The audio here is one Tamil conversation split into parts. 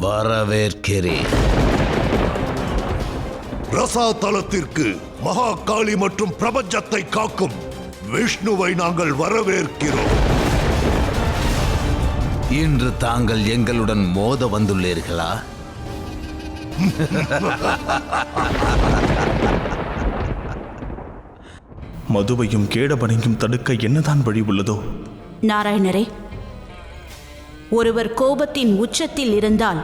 வரவேற்கிறேன். ரசாதலத்திற்கு மகாகாளி மற்றும் பிரபஞ்சத்தை காக்கும் விஷ்ணுவை நாங்கள் வரவேற்கிறோம். இன்று தாங்கள் எங்களுடன் மோத வந்துள்ளீர்களா? மதுவையும் கேடவனையும் தடுக்க என்னதான் வழி உள்ளதோ? நாராயணரே, ஒருவர் கோபத்தின் உச்சத்தில் இருந்தால்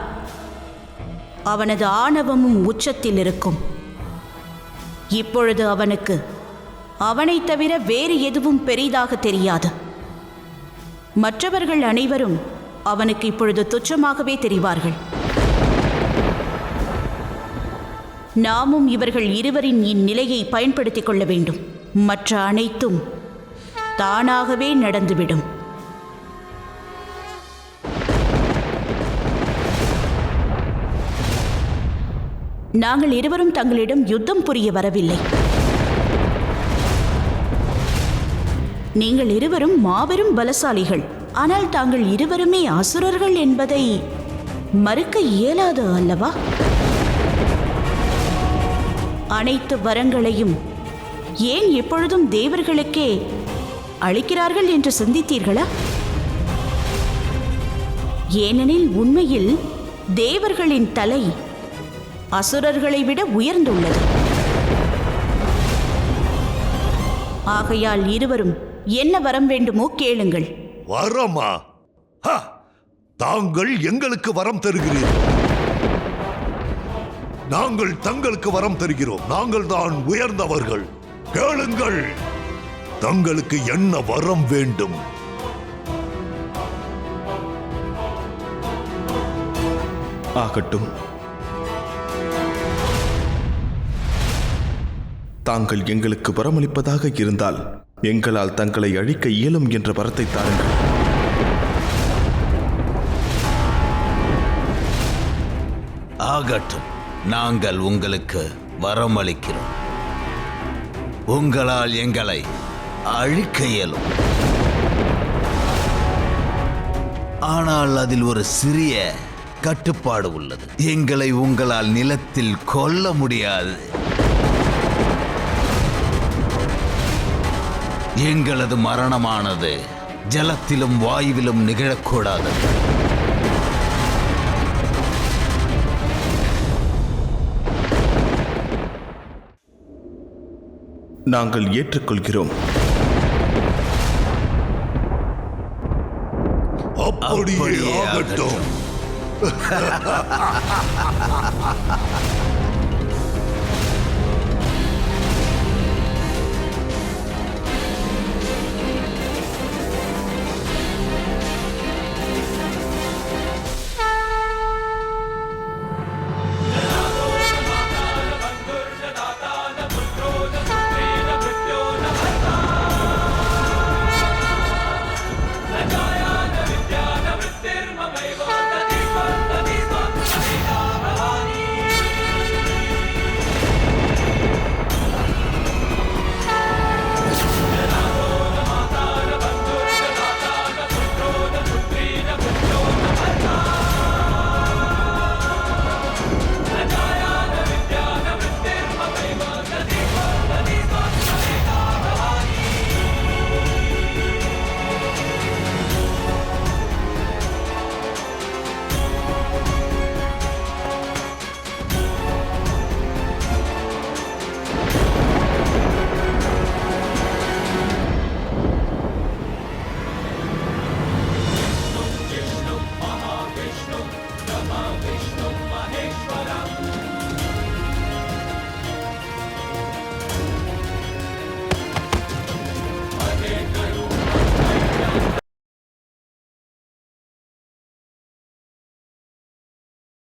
அவனது ஆணவமும் உச்சத்தில் இருக்கும். இப்பொழுது அவனுக்கு அவனை தவிர வேறு எதுவும் பெரிதாக தெரியாது. மற்றவர்கள் அனைவரும் அவனுக்கு இப்பொழுது துச்சமாகவே தெரிவார்கள். நாமும் இவர்கள் இருவரின் இந்நிலையை பயன்படுத்திக் கொள்ள வேண்டும். மற்ற அனைத்தும் தானாகவே நடந்துவிடும். நாங்கள் இருவரும் தங்களிடம் யுத்தம் புரிய வரவில்லை. நீங்கள் இருவரும் மாபெரும் பலசாலிகள். ஆனால் தாங்கள் இருவருமே அசுரர்கள் என்பதை மறுக்க இயலாது அல்லவா? அனைத்து வரங்களையும் ஏன் எப்பொழுதும் தேவர்களுக்கே அளிக்கிறார்கள் என்று சிந்தித்தீர்களா? ஏனெனில் உண்மையில் தேவர்களின் தலை அசுரர்களை விட உயர்ந்துள்ளது. ஆகையால் இருவரும் என்ன வரம் வேண்டுமோ கேளுங்கள். வரமா? தாங்கள் எங்களுக்கு வரம் தருகிறீர்கள். நாங்கள் தங்களுக்கு வரம் தருகிறோம். நாங்கள் தான் உயர்ந்தவர்கள். கேளுங்கள், தங்களுக்கு என்ன வரம் வேண்டும்? ஆகட்டும். தாங்கள் எங்களுக்கு வரமளிப்பதாக இருந்தால் எங்களால் தங்களை அழிக்க இயலும் என்ற வரத்தை தாருங்கள். ஆகட்டும், நாங்கள் உங்களுக்கு வரமளிக்கிறோம். உங்களால் எங்களை அழிக்க இயலும். ஆனால் அதில் ஒரு சிறிய கட்டுப்பாடு உள்ளது. எங்களை உங்களால் நிலத்தில் கொல்ல முடியாது. எங்களது மரணமானது ஜலத்திலும் வாயுவிலும் நிகழக்கூடாது. நாங்கள் ஏற்றுக்கொள்கிறோம். அப்படியே ஆகட்டும்.